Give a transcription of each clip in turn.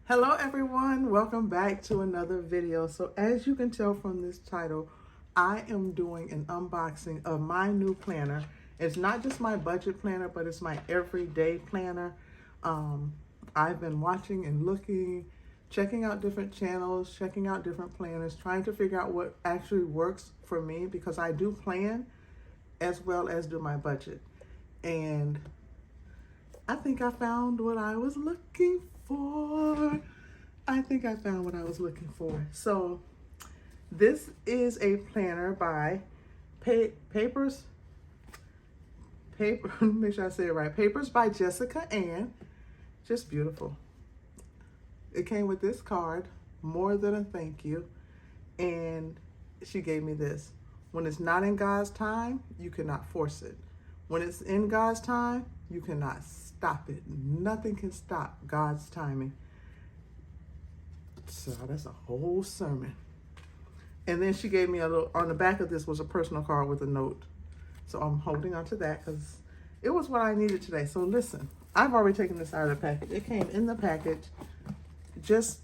Hello everyone, welcome back to another video. So as you can tell from this title, I am doing an unboxing of my new planner. It's not just my budget planner, but it's my everyday planner. I've been watching and looking, checking out different channels, checking out different planners, trying to figure out what actually works for me because I do plan as well as do my budget. And I think I found what I was looking for. So this is a planner by Papers, make sure I say it right. Papers by Jessica Ann. Just beautiful. It came with this card, more than a thank you. And she gave me this. When it's not in God's time, you cannot force it. When it's in God's time, you cannot stop it. Nothing can stop God's timing. So that's a whole sermon. And then she gave me a little, on the back of this was a personal card with a note. So I'm holding on to that because it was what I needed today. So listen, I've already taken this out of the package. It came in the package. Just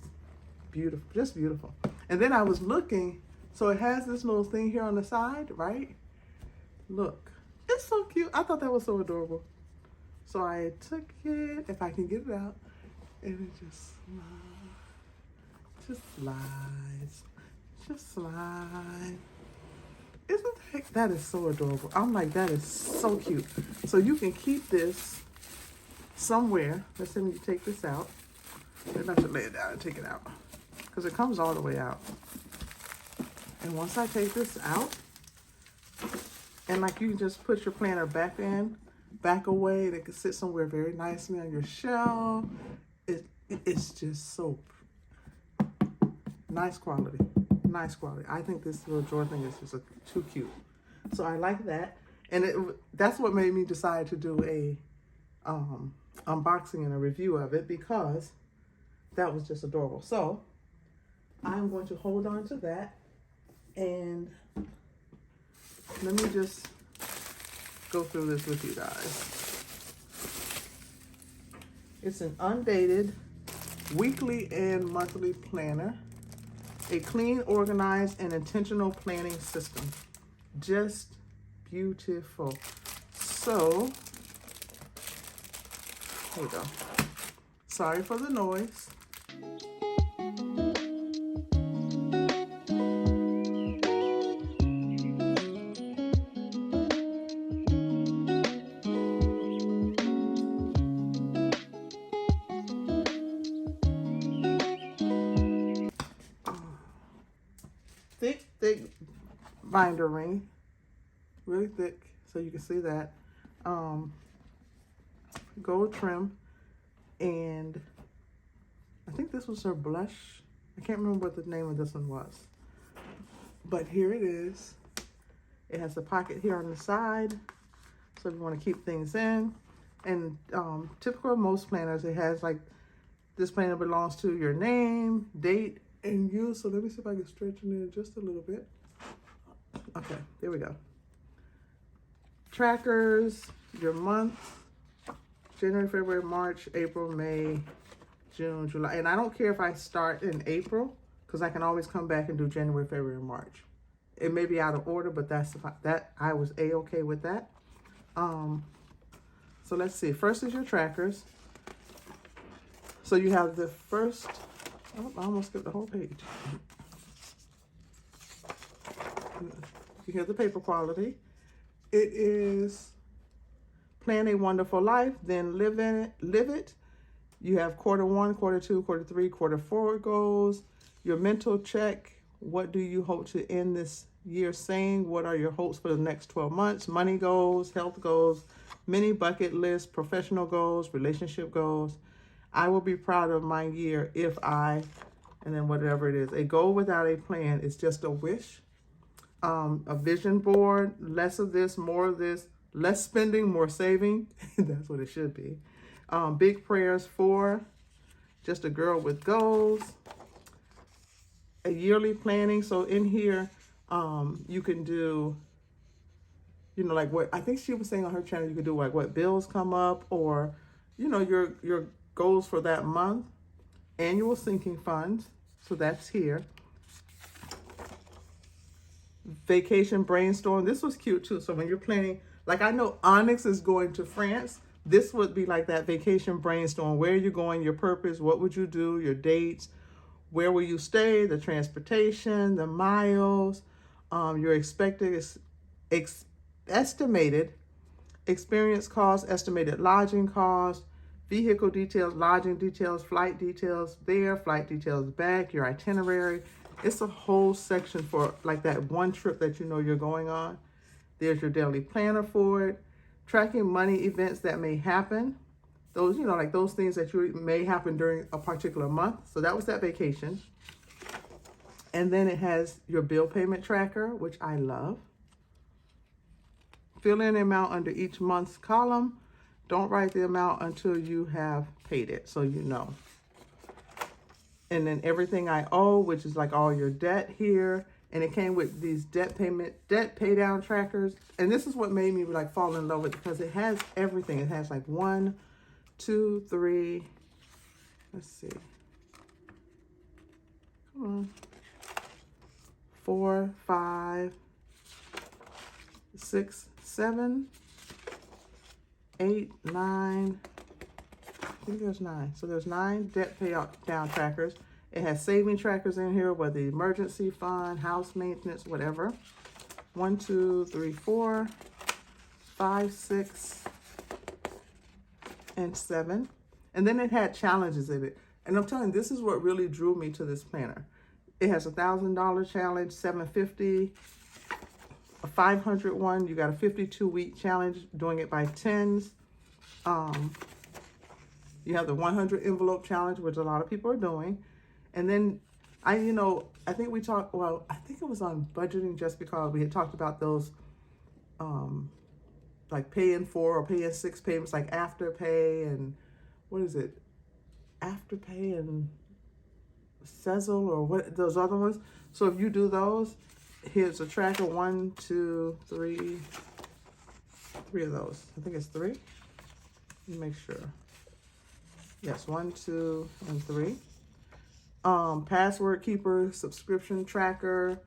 beautiful, just beautiful. And then I was looking, so it has this little thing here on the side, right? Look, it's so cute. I thought that was so adorable. So I took it, if I can get it out, and it just slides, just slide. Isn't that is so adorable? I'm like, that is so cute. So you can keep this somewhere. Let's say you take this out. I'm going to lay it down and take it out because it comes all the way out. And once I take this out, and like you can just put your planner back away, and it can sit somewhere very nicely on your shelf. It's just so nice quality. I think this little drawer thing is just too cute. So I like that. And that's what made me decide to do a unboxing and a review of it, because that was just adorable. So I'm going to hold on to that, and let me just go through this with you guys. It's an undated weekly and monthly planner, a clean, organized, and intentional planning system. Just beautiful. So, here we go. Sorry for the noise. Thick binder ring, really thick, so you can see that. Gold trim, and I think this was her blush. I can't remember what the name of this one was, but here it is. It has a pocket here on the side, so if you want to keep things in. And typical of most planners, it has like, this planner belongs to your name, date, and you. So let me see if I can stretch it in just a little bit. Okay, there we go. Trackers, your month, January, February, March, April, May, June, July. And I don't care if I start in April, because I can always come back and do January, February, March. It may be out of order, but that I was A-okay with that. So let's see. First is your trackers. So you have the first, oh, I almost skipped the whole page. You hear the paper quality. It is plan a wonderful life, then live it. You have quarter 1, quarter 2, quarter 3, quarter 4 goals. Your mental check. What do you hope to end this year saying? What are your hopes for the next 12 months? Money goals, health goals, mini bucket list, professional goals, relationship goals. I will be proud of my year if I, and then whatever it is. A goal without a plan is just a wish. A vision board, less of this, more of this, less spending, more saving. That's what it should be. Big prayers for, just a girl with goals. A yearly planning. So in here, you can do, you know, like what I think she was saying on her channel, you could do like what bills come up, or, you know, your goals for that month. Annual sinking funds, so that's here. Vacation brainstorm, this was cute too. So when you're planning, like I know Onyx is going to France, this would be like that vacation brainstorm. Where you're going, your purpose, what would you do, your dates, where will you stay, the transportation, the miles, your expected estimated experience cost, estimated lodging cost, vehicle details, lodging details, flight details there, flight details back, your itinerary. It's a whole section for like that one trip that you know you're going on. There's your daily planner for it. Tracking money events that may happen. Those, you know, like those things that you may happen during a particular month. So that was that vacation. And then it has your bill payment tracker, which I love. Fill in the amount under each month's column. Don't write the amount until you have paid it, so you know. And then everything I owe, which is like all your debt here. And it came with these debt pay down trackers. And this is what made me like fall in love with it, because it has everything. It has like 1, 2, 3, let's see. Come on. 4, 5, 6, 7, 8, 9. I think there's 9. So there's 9 debt pay down trackers. It has saving trackers in here, whether emergency fund, house maintenance, whatever. 1, 2, 3, 4, 5, 6, and 7. And then it had challenges in it. And I'm telling you, this is what really drew me to this planner. It has a $1,000 challenge, $750, a 500 one. You got a 52-week challenge, doing it by tens. You have the 100 envelope challenge, which a lot of people are doing. And then I think we talked, well, I think it was on budgeting, just because we had talked about those, like pay in 4 or pay in 6 payments, like Afterpay and what is it? Afterpay and Sezzle or what, those other ones. So if you do those, here's a tracker, 1, 2, 3 of those. I think it's 3. Let me make sure. Yes, 1, 2, and 3. Password keeper, subscription tracker.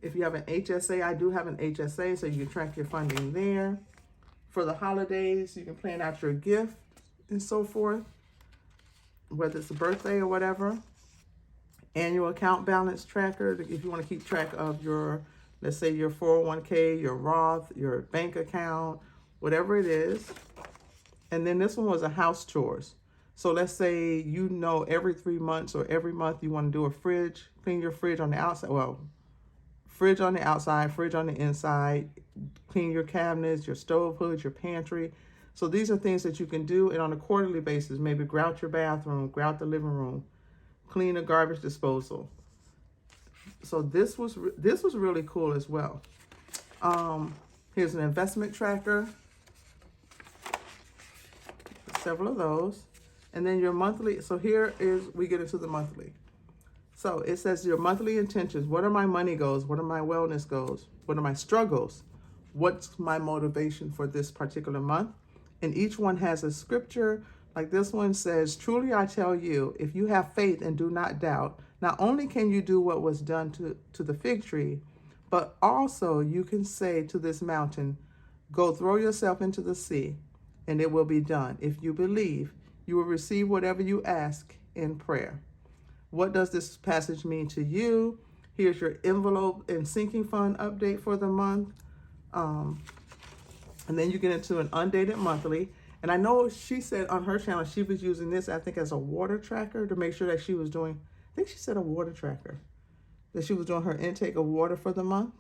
If you have an HSA, I do have an HSA, so you can track your funding there. For the holidays, you can plan out your gift and so forth, whether it's a birthday or whatever. Annual account balance tracker, if you want to keep track of your, let's say your 401k, your Roth, your bank account, whatever it is. And then this one was a house chores. So let's say, you know, every 3 months or every month you want to do a fridge, clean your fridge on the outside. Well, fridge on the outside, fridge on the inside, clean your cabinets, your stove hood, your pantry. So these are things that you can do. And on a quarterly basis, maybe grout your bathroom, grout the living room, clean a garbage disposal. So this was really cool as well. Here's an investment tracker. Several of those. And then your monthly, so here is, we get into the monthly. So it says your monthly intentions. What are my money goals? What are my wellness goals? What are my struggles? What's my motivation for this particular month? And each one has a scripture. Like this one says, truly I tell you, if you have faith and do not doubt, not only can you do what was done to the fig tree, but also you can say to this mountain, go throw yourself into the sea, and it will be done. If you believe, you will receive whatever you ask in prayer. What does this passage mean to you? Here's your envelope and sinking fund update for the month. And then you get into an undated monthly. And I know she said on her channel, she was using this, I think, as a water tracker to make sure that she was doing, I think she said a water tracker, that she was doing her intake of water for the month.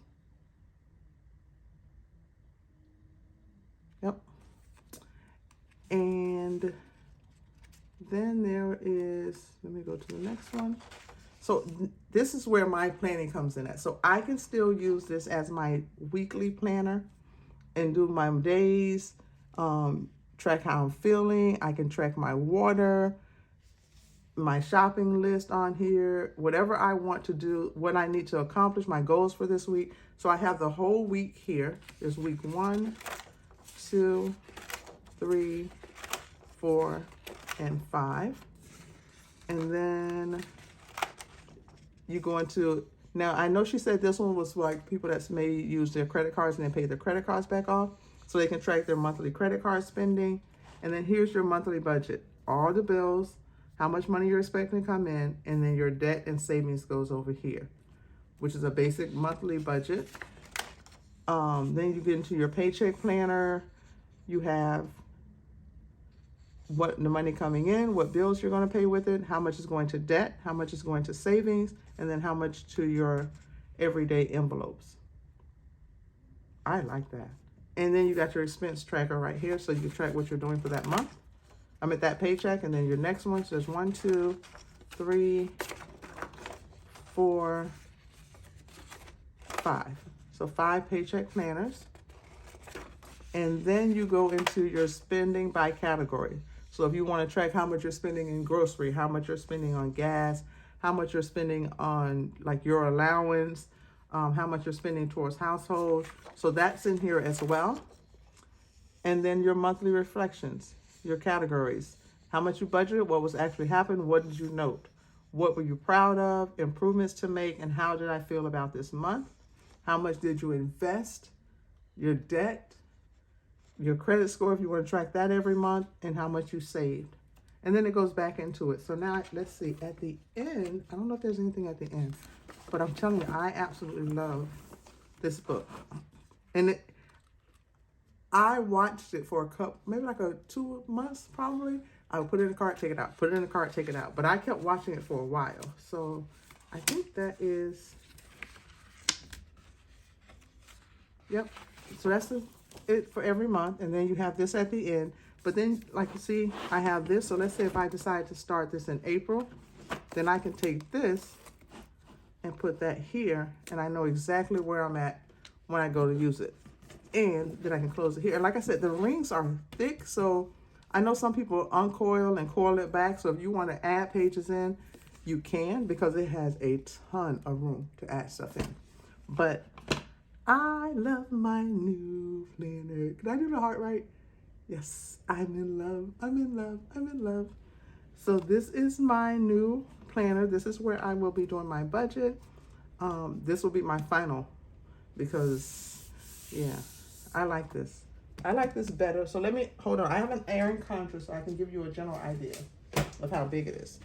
Yep. And then there is, let me go to the next one. So this is where my planning comes in at. So I can still use this as my weekly planner and do my days, track how I'm feeling. I can track my water, my shopping list on here, whatever I want to do, what I need to accomplish, my goals for this week. So I have the whole week here. There's week 1, 2, 3, 4, and 5. And then you go into, now I know she said this one was like people that may use their credit cards and then pay their credit cards back off so they can track their monthly credit card spending. And then here's your monthly budget, all the bills, how much money you're expecting to come in, and then your debt and savings goes over here, which is a basic monthly budget. Then you get into your paycheck planner. You have what the money coming in, what bills you're going to pay with it, how much is going to debt, how much is going to savings, and then how much to your everyday envelopes. I like that. And then you got your expense tracker right here, so you can track what you're doing for that month. I'm at that paycheck, and then your next one says 1, 2, 3, 4, 5. So 5 paycheck planners. And then you go into your spending by category. So if you want to track how much you're spending in grocery, how much you're spending on gas, how much you're spending on like your allowance, how much you're spending towards household. So that's in here as well. And then your monthly reflections, your categories, how much you budgeted, what was actually happened, what did you note, what were you proud of, improvements to make, and how did I feel about this month? How much did you invest, your debt, your credit score, if you want to track that every month, and how much you saved. And then it goes back into it. So now let's see, at the end, I don't know if there's anything at the end, but I'm telling you, I absolutely love this book. And I watched it for a couple, maybe like 2 months probably. I would put it in the cart, take it out, put it in the cart, take it out. But I kept watching it for a while. So I think that is, yep. So that's it for every month. And then you have this at the end. But then, like you see, I have this. So let's say if I decide to start this in April, then I can take this and put that here. And I know exactly where I'm at when I go to use it. And then I can close it here. And like I said, the rings are thick. So I know some people uncoil and coil it back. So if you want to add pages in, you can, because it has a ton of room to add stuff in. But I love my new planner. Can I do the heart right? Yes, I'm in love, I'm in love, I'm in love. So this is my new planner. This is where I will be doing my budget. This will be my final because, yeah, I like this. I like this better. So let me, hold on. I have an Erin Condren so I can give you a general idea of how big it is.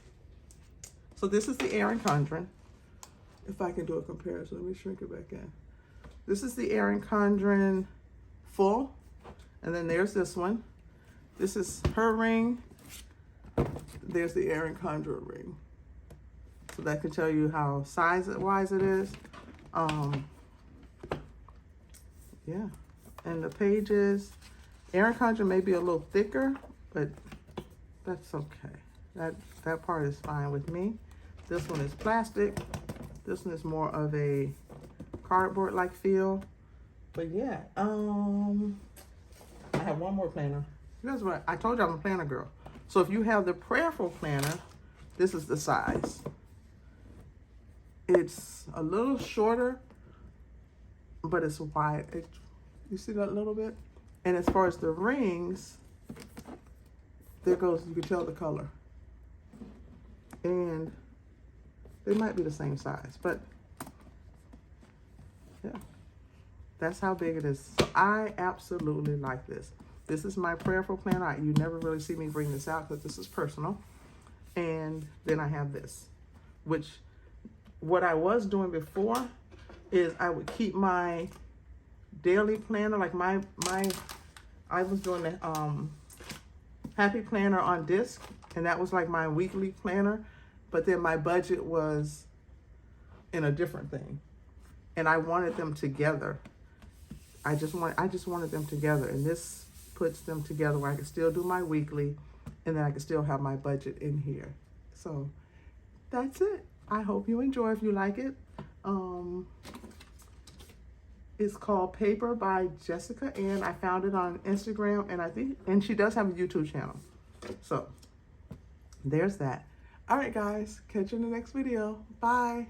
So this is the Erin Condren. If I can do a comparison, let me shrink it back in. This is the Erin Condren full. And then there's this one. This is her ring. There's the Erin Condren ring. So that can tell you how size-wise it is. Yeah. And the pages, Erin Condren may be a little thicker, but that's okay. That part is fine with me. This one is plastic. This one is more of a cardboard-like feel. But yeah, I have one more planner. That's what I told you, I'm a planner girl. So if you have the prayerful planner, this is the size. It's a little shorter, but it's wide. You see that a little bit? And as far as the rings, there goes, you can tell the color. And they might be the same size, but yeah. That's how big it is. So I absolutely like this. This is my prayerful planner. You never really see me bring this out because this is personal. And then I have this, which what I was doing before is I would keep my daily planner, like I was doing the Happy Planner on disc, and that was like my weekly planner. But then my budget was in a different thing, and I wanted them together. I just wanted them together, and this puts them together where I can still do my weekly, and then I can still have my budget in here. So that's it. I hope you enjoy. If you like it, it's called Paper by Jessica, and I found it on Instagram, and she does have a YouTube channel. So there's that. All right, guys, catch you in the next video. Bye.